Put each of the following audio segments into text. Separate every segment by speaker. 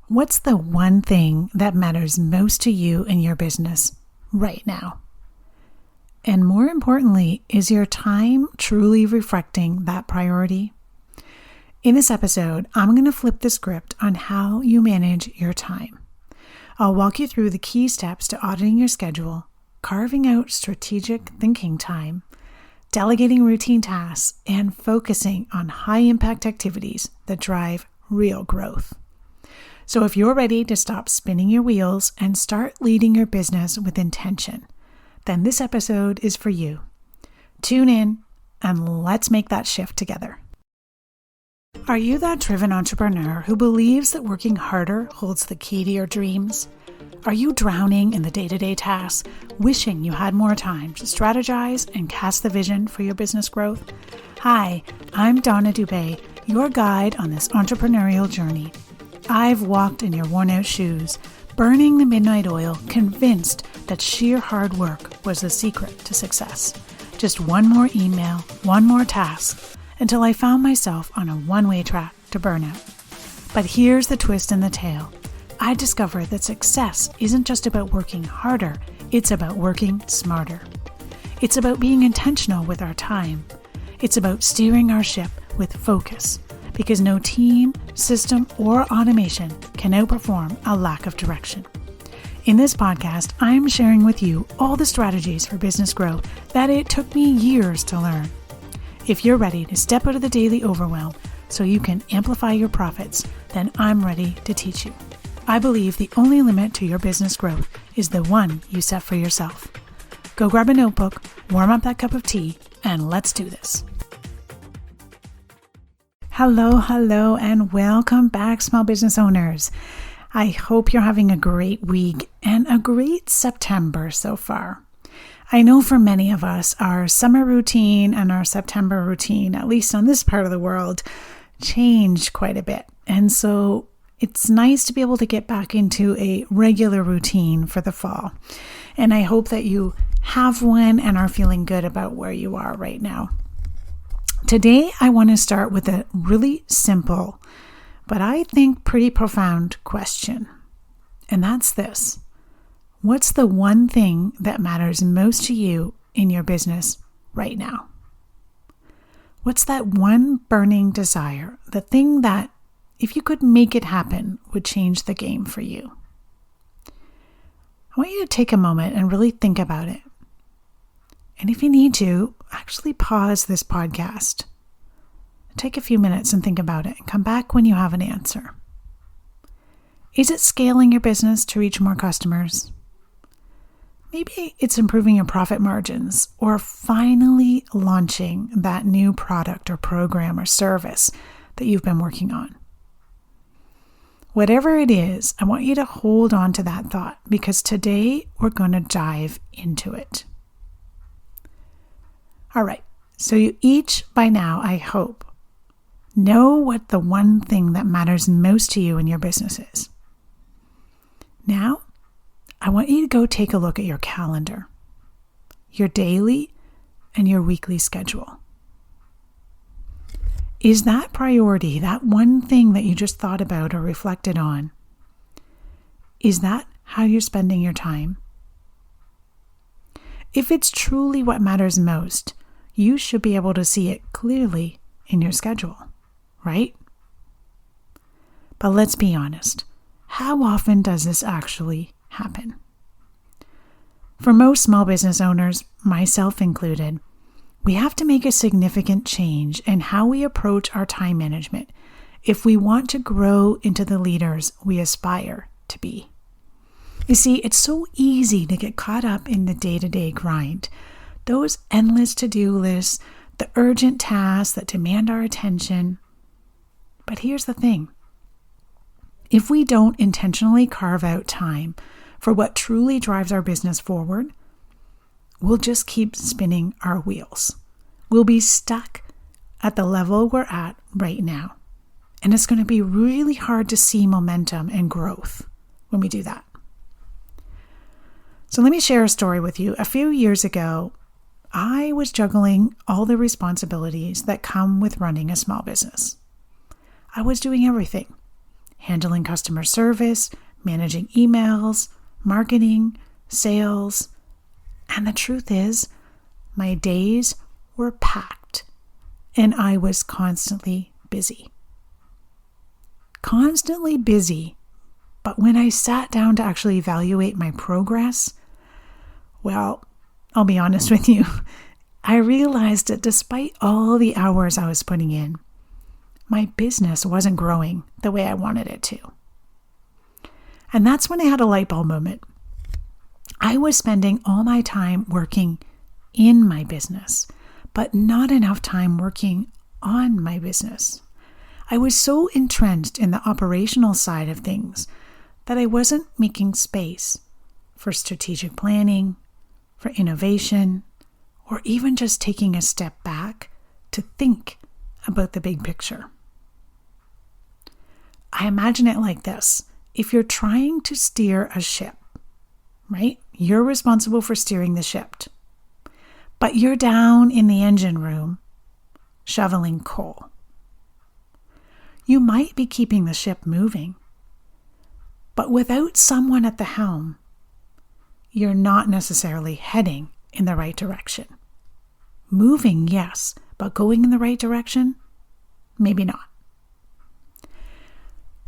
Speaker 1: What's the one thing that matters most to you in your business right now? And more importantly, is your time truly reflecting that priority? In this episode, I'm going to flip the script on how you manage your time. I'll walk you through the key steps to auditing your schedule, carving out strategic thinking time, delegating routine tasks, and focusing on high-impact activities that drive real growth. So if you're ready to stop spinning your wheels and start leading your business with intention, then this episode is for you. Tune in and let's make that shift together. Are you that driven entrepreneur who believes that working harder holds the key to your dreams? Are you drowning in the day-to-day tasks, wishing you had more time to strategize and cast the vision for your business growth? Hi, I'm Donna Dubé, your guide on this entrepreneurial journey. I've walked in your worn-out shoes, burning the midnight oil, convinced that sheer hard work was the secret to success. Just one more email, one more task, until I found myself on a one-way track to burnout. But here's the twist in the tale. I discovered that success isn't just about working harder, it's about working smarter. It's about being intentional with our time. It's about steering our ship with focus, because no team, system, or automation can outperform a lack of direction. In this podcast, I'm sharing with you all the strategies for business growth that it took me years to learn. If you're ready to step out of the daily overwhelm so you can amplify your profits, then I'm ready to teach you. I believe the only limit to your business growth is the one you set for yourself. Go grab a notebook, warm up that cup of tea, and let's do this. Hello, and welcome back, small business owners. I hope you're having a great week and a great September so far. I know for many of us, our summer routine and our September routine, at least on this part of the world, changed quite a bit. And so it's nice to be able to get back into a regular routine for the fall. And I hope that you have one and are feeling good about where you are right now. Today, I want to start with a really simple, but I think pretty profound question. And that's this. What's the one thing that matters most to you in your business right now? What's that one burning desire, the thing that, if you could make it happen, would change the game for you? I want you to take a moment and really think about it. And if you need to, actually pause this podcast. Take a few minutes and think about it and come back when you have an answer. Is it scaling your business to reach more customers? Maybe it's improving your profit margins or finally launching that new product or program or service that you've been working on. Whatever it is, I want you to hold on to that thought because today we're going to dive into it. All right, so you each by now, I hope, know what the one thing that matters most to you in your business is. Now, I want you to go take a look at your calendar, your daily and your weekly schedule. Is that priority, that one thing that you just thought about or reflected on, is that how you're spending your time? If it's truly what matters most, you should be able to see it clearly in your schedule, right? But let's be honest. How often does this actually happen? For most small business owners, myself included, we have to make a significant change in how we approach our time management if we want to grow into the leaders we aspire to be. You see, it's so easy to get caught up in the day-to-day grind. Those endless to-do lists, the urgent tasks that demand our attention. But here's the thing. If we don't intentionally carve out time for what truly drives our business forward, we'll just keep spinning our wheels. We'll be stuck at the level we're at right now. And it's going to be really hard to see momentum and growth when we do that. So let me share a story with you. A few years ago, I was juggling all the responsibilities that come with running a small business. I was doing everything. handling customer service, managing emails, marketing, sales. And the truth is, my days were packed and I was constantly busy. Constantly busy, but when I sat down to actually evaluate my progress, well, I'll be honest with you, I realized that despite all the hours I was putting in, my business wasn't growing the way I wanted it to. And that's when I had a light bulb moment. I was spending all my time working in my business, but not enough time working on my business. I was so entrenched in the operational side of things that I wasn't making space for strategic planning, for innovation, or even just taking a step back to think about the big picture. I imagine it like this. If you're trying to steer a ship, right? You're responsible for steering the ship. But you're down in the engine room shoveling coal. You might be keeping the ship moving, but without someone at the helm, you're not necessarily heading in the right direction. Moving, yes, but going in the right direction? Maybe not.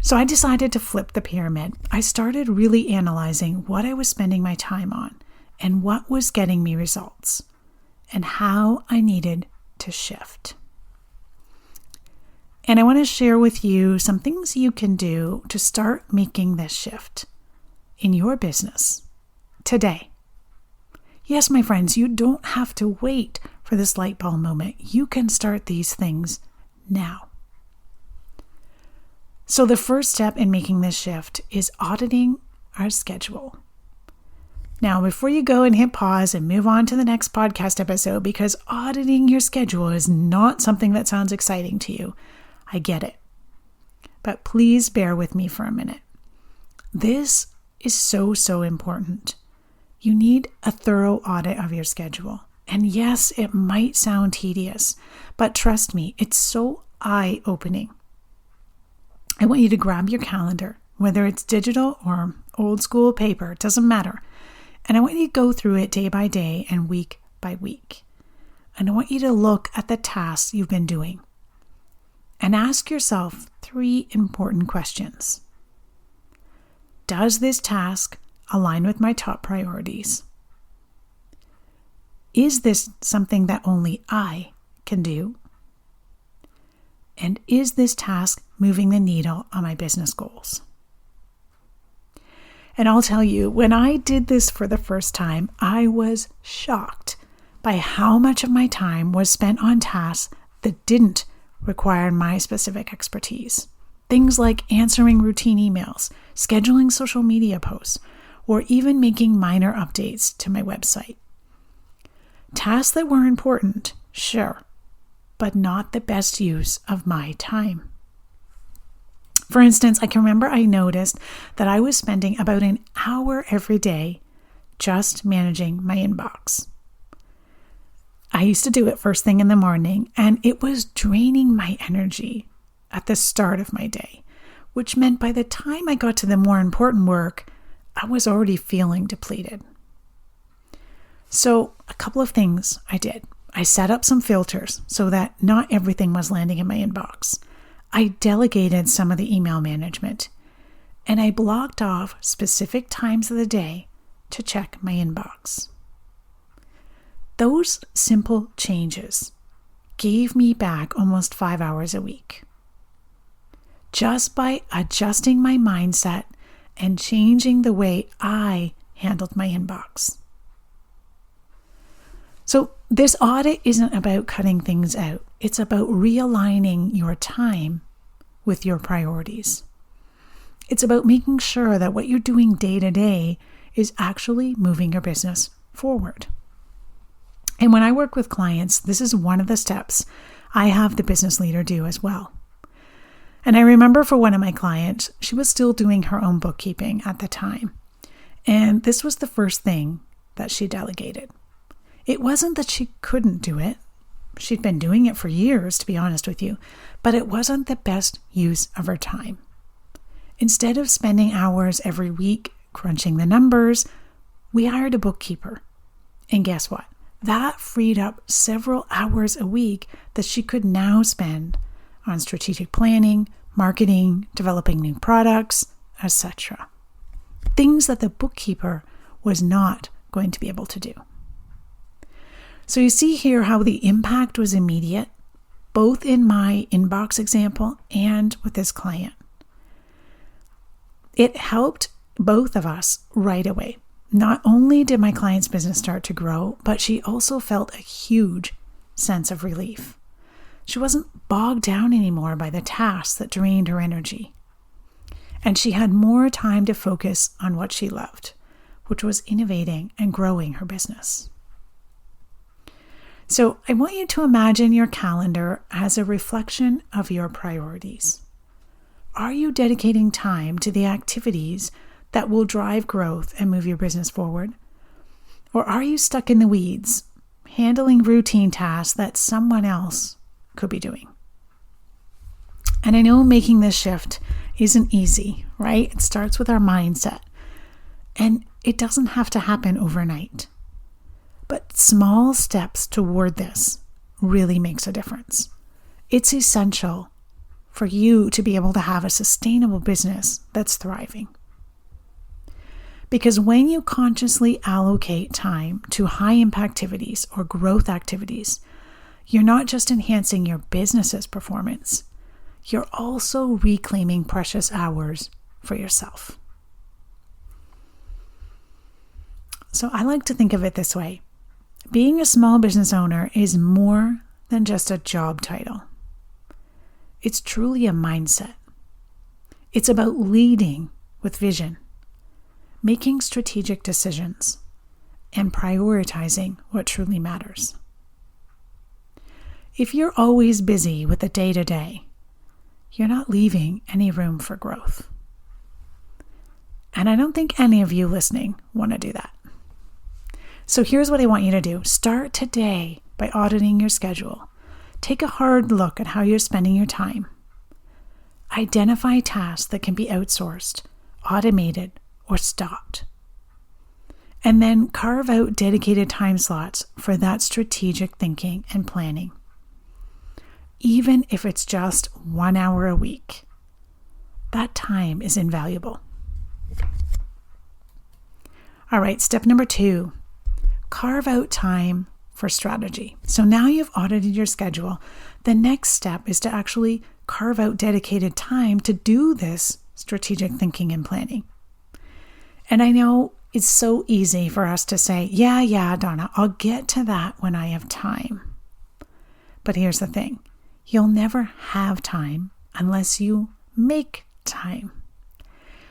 Speaker 1: So I decided to flip the pyramid. I started really analyzing what I was spending my time on and what was getting me results and how I needed to shift. And I want to share with you some things you can do to start making this shift in your business today. Yes, my friends, you don't have to wait for this light bulb moment. You can start these things now. So the first step in making this shift is auditing our schedule. Now, before you go and hit pause and move on to the next podcast episode, because auditing your schedule is not something that sounds exciting to you, I get it. But please bear with me for a minute. This is so important. You need a thorough audit of your schedule. And yes, it might sound tedious, but trust me, it's so eye-opening. I want you to grab your calendar, whether it's digital or old school paper, it doesn't matter. And I want you to go through it day by day and week by week. And I want you to look at the tasks you've been doing and ask yourself 3 important questions. Does this task align with my top priorities? Is this something that only I can do? And is this task moving the needle on my business goals? And I'll tell you, when I did this for the first time, I was shocked by how much of my time was spent on tasks that didn't require my specific expertise. Things like answering routine emails, scheduling social media posts, or even making minor updates to my website. Tasks that were important, sure, but not the best use of my time. For instance, I can remember I noticed that I was spending about an hour every day just managing my inbox. I used to do it first thing in the morning, and it was draining my energy at the start of my day, which meant by the time I got to the more important work, I was already feeling depleted. So a couple of things I did. I set up some filters so that not everything was landing in my inbox. I delegated some of the email management, and I blocked off specific times of the day to check my inbox. Those simple changes gave me back almost 5 hours a week. Just by adjusting my mindset and changing the way I handled my inbox. So this audit isn't about cutting things out. It's about realigning your time with your priorities. It's about making sure that what you're doing day to day is actually moving your business forward. And when I work with clients, this is one of the steps I have the business leader do as well. And I remember for one of my clients, she was still doing her own bookkeeping at the time. And this was the first thing that she delegated. It wasn't that she couldn't do it. She'd been doing it for years, to be honest with you, but it wasn't the best use of her time. Instead of spending hours every week crunching the numbers, we hired a bookkeeper. And guess what? That freed up several hours a week that she could now spend on strategic planning, marketing, developing new products, etc. Things that the bookkeeper was not going to be able to do. So you see here how the impact was immediate, both in my inbox example and with this client. It helped both of us right away. Not only did my client's business start to grow, but she also felt a huge sense of relief. She wasn't bogged down anymore by the tasks that drained her energy. And she had more time to focus on what she loved, which was innovating and growing her business. So I want you to imagine your calendar as a reflection of your priorities. Are you dedicating time to the activities that will drive growth and move your business forward? Or are you stuck in the weeds, handling routine tasks that someone else could be doing? And I know making this shift isn't easy, right? It starts with our mindset. And it doesn't have to happen overnight. But small steps toward this really makes a difference. It's essential for you to be able to have a sustainable business that's thriving. Because when you consciously allocate time to high-impact activities or growth activities, you're not just enhancing your business's performance, you're also reclaiming precious hours for yourself. So I like to think of it this way. Being a small business owner is more than just a job title. It's truly a mindset. It's about leading with vision, making strategic decisions, and prioritizing what truly matters. If you're always busy with the day-to-day, you're not leaving any room for growth. And I don't think any of you listening want to do that. So here's what I want you to do. Start today by auditing your schedule. Take a hard look at how you're spending your time. Identify tasks that can be outsourced, automated, or stopped. And then carve out dedicated time slots for that strategic thinking and planning. Even if it's just 1 hour a week, that time is invaluable. All right, step number 2, carve out time for strategy. So now you've audited your schedule. The next step is to actually carve out dedicated time to do this strategic thinking and planning. And I know it's so easy for us to say, yeah, Donna, I'll get to that when I have time. But here's the thing. You'll never have time unless you make time.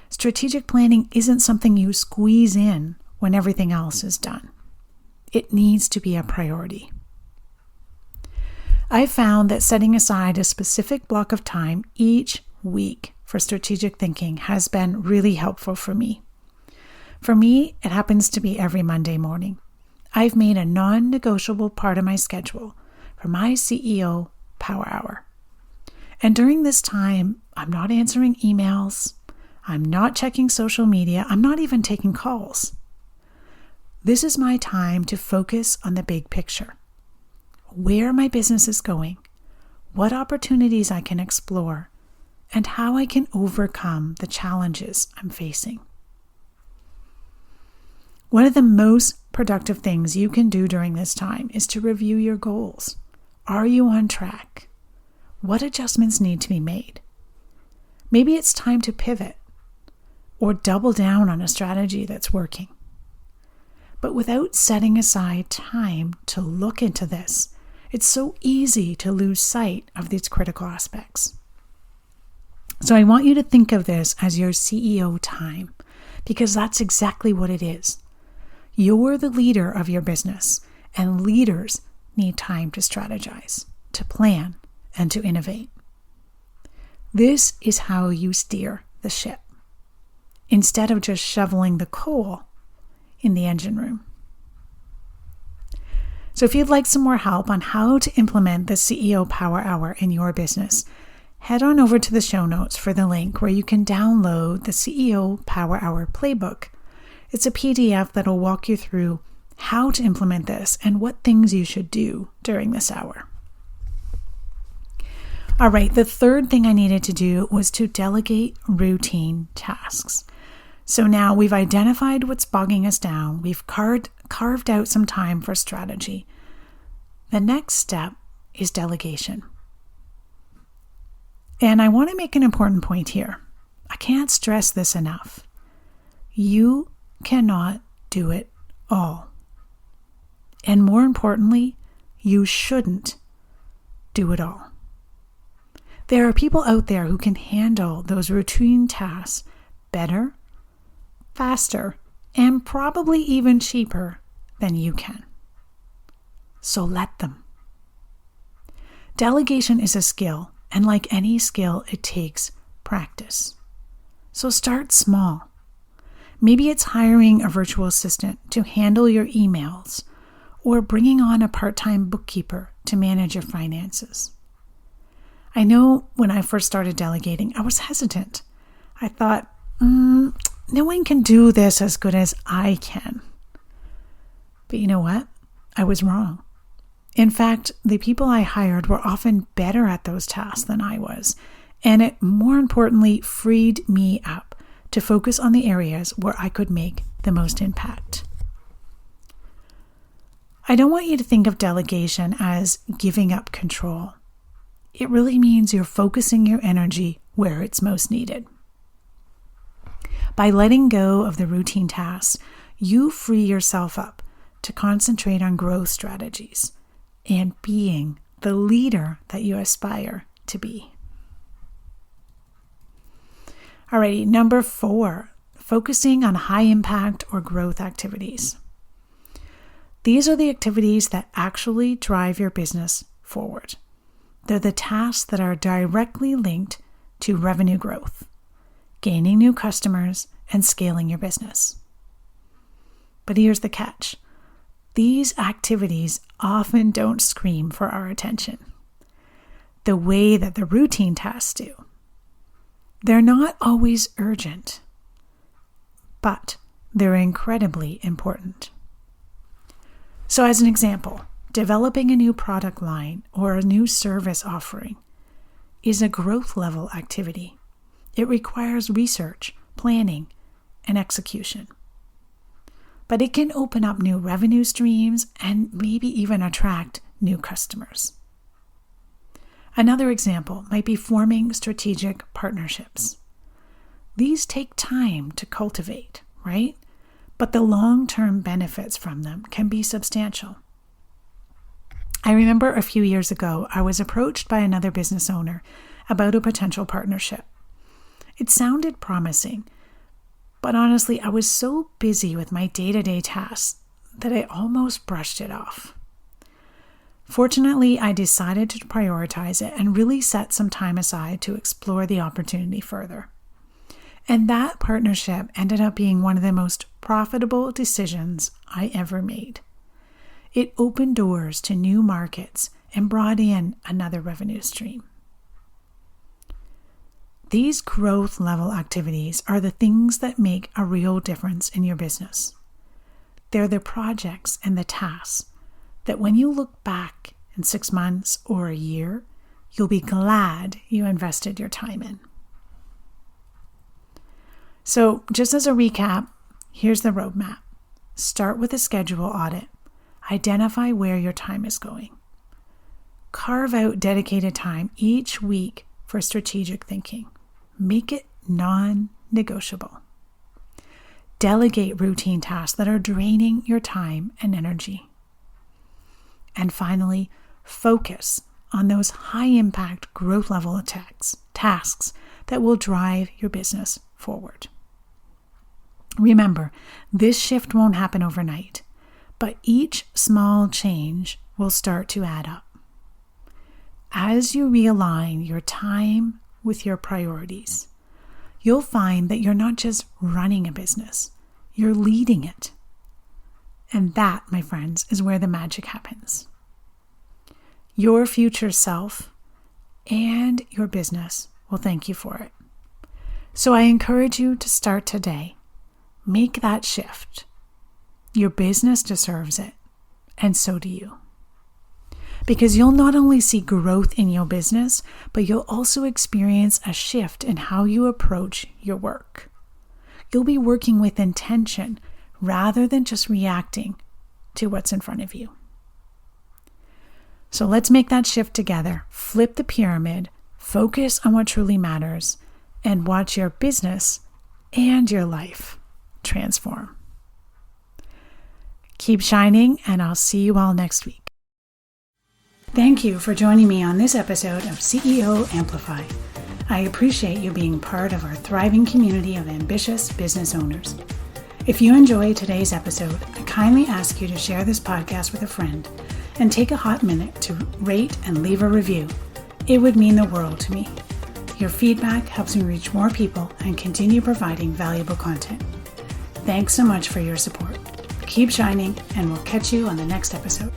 Speaker 1: Strategic planning isn't something you squeeze in when everything else is done. It needs to be a priority. I've found that setting aside a specific block of time each week for strategic thinking has been really helpful for me. For me, it happens to be every Monday morning. I've made a non-negotiable part of my schedule for my CEO Power Hour. And during this time, I'm not answering emails. I'm not checking social media. I'm not even taking calls. This is my time to focus on the big picture. Where my business is going, what opportunities I can explore, and how I can overcome the challenges I'm facing. One of the most productive things you can do during this time is to review your goals. Are you on track? What adjustments need to be made? Maybe it's time to pivot or double down on a strategy that's working. But without setting aside time to look into this, it's so easy to lose sight of these critical aspects. So I want you to think of this as your CEO time, because that's exactly what it is. You're the leader of your business, and leaders need time to strategize, to plan, and to innovate. This is how you steer the ship, instead of just shoveling the coal in the engine room. So if you'd like some more help on how to implement the CEO Power Hour in your business, head on over to the show notes for the link where you can download the CEO Power Hour Playbook. It's a PDF that will walk you through how to implement this and what things you should do during this hour. All right, the third thing I needed to do was to delegate routine tasks. So now we've identified what's bogging us down. We've carved out some time for strategy. The next step is delegation. And I want to make an important point here. I can't stress this enough. You cannot do it all. And more importantly, you shouldn't do it all. There are people out there who can handle those routine tasks better, faster, and probably even cheaper than you can. So let them. Delegation is a skill, and like any skill, it takes practice. So start small. Maybe it's hiring a virtual assistant to handle your emails, or bringing on a part-time bookkeeper to manage your finances. I know when I first started delegating, I was hesitant. I thought, no one can do this as good as I can. But you know what? I was wrong. In fact, the people I hired were often better at those tasks than I was, and it more importantly freed me up to focus on the areas where I could make the most impact. I don't want you to think of delegation as giving up control. It really means you're focusing your energy where it's most needed. By letting go of the routine tasks, you free yourself up to concentrate on growth strategies and being the leader that you aspire to be. Alrighty, number 4, focusing on high impact or growth activities. These are the activities that actually drive your business forward. They're the tasks that are directly linked to revenue growth, gaining new customers, and scaling your business. But here's the catch. These activities often don't scream for our attention the way that the routine tasks do. They're not always urgent, but they're incredibly important. So as an example, developing a new product line or a new service offering is a growth level activity. It requires research, planning, and execution. But it can open up new revenue streams and maybe even attract new customers. Another example might be forming strategic partnerships. These take time to cultivate, right? But the long-term benefits from them can be substantial. I remember a few years ago, I was approached by another business owner about a potential partnership. It sounded promising, but honestly, I was so busy with my day-to-day tasks that I almost brushed it off. Fortunately, I decided to prioritize it and really set some time aside to explore the opportunity further. And that partnership ended up being one of the most profitable decisions I ever made. It opened doors to new markets and brought in another revenue stream. These growth level activities are the things that make a real difference in your business. They're the projects and the tasks that when you look back in 6 months or a year, you'll be glad you invested your time in. So just as a recap, here's the roadmap. Start with a schedule audit. Identify where your time is going. Carve out dedicated time each week for strategic thinking. Make it non-negotiable. Delegate routine tasks that are draining your time and energy. And finally, focus on those high-impact growth level tasks that will drive your business forward. Remember, this shift won't happen overnight, but each small change will start to add up. As you realign your time with your priorities, you'll find that you're not just running a business, you're leading it. And that, my friends, is where the magic happens. Your future self and your business will thank you for it. So I encourage you to start today. Make that shift. Your business deserves it, and so do you. Because you'll not only see growth in your business, but you'll also experience a shift in how you approach your work. You'll be working with intention rather than just reacting to what's in front of you. So let's make that shift together. Flip the pyramid, focus on what truly matters, and watch your business and your life transform. Keep shining, and I'll see you all next week. Thank you for joining me on this episode of CEO Amplify. I appreciate you being part of our thriving community of ambitious business owners. If you enjoyed today's episode, I kindly ask you to share this podcast with a friend and take a hot minute to rate and leave a review. It would mean the world to me. Your feedback helps me reach more people and continue providing valuable content. Thanks so much for your support. Keep shining, and we'll catch you on the next episode.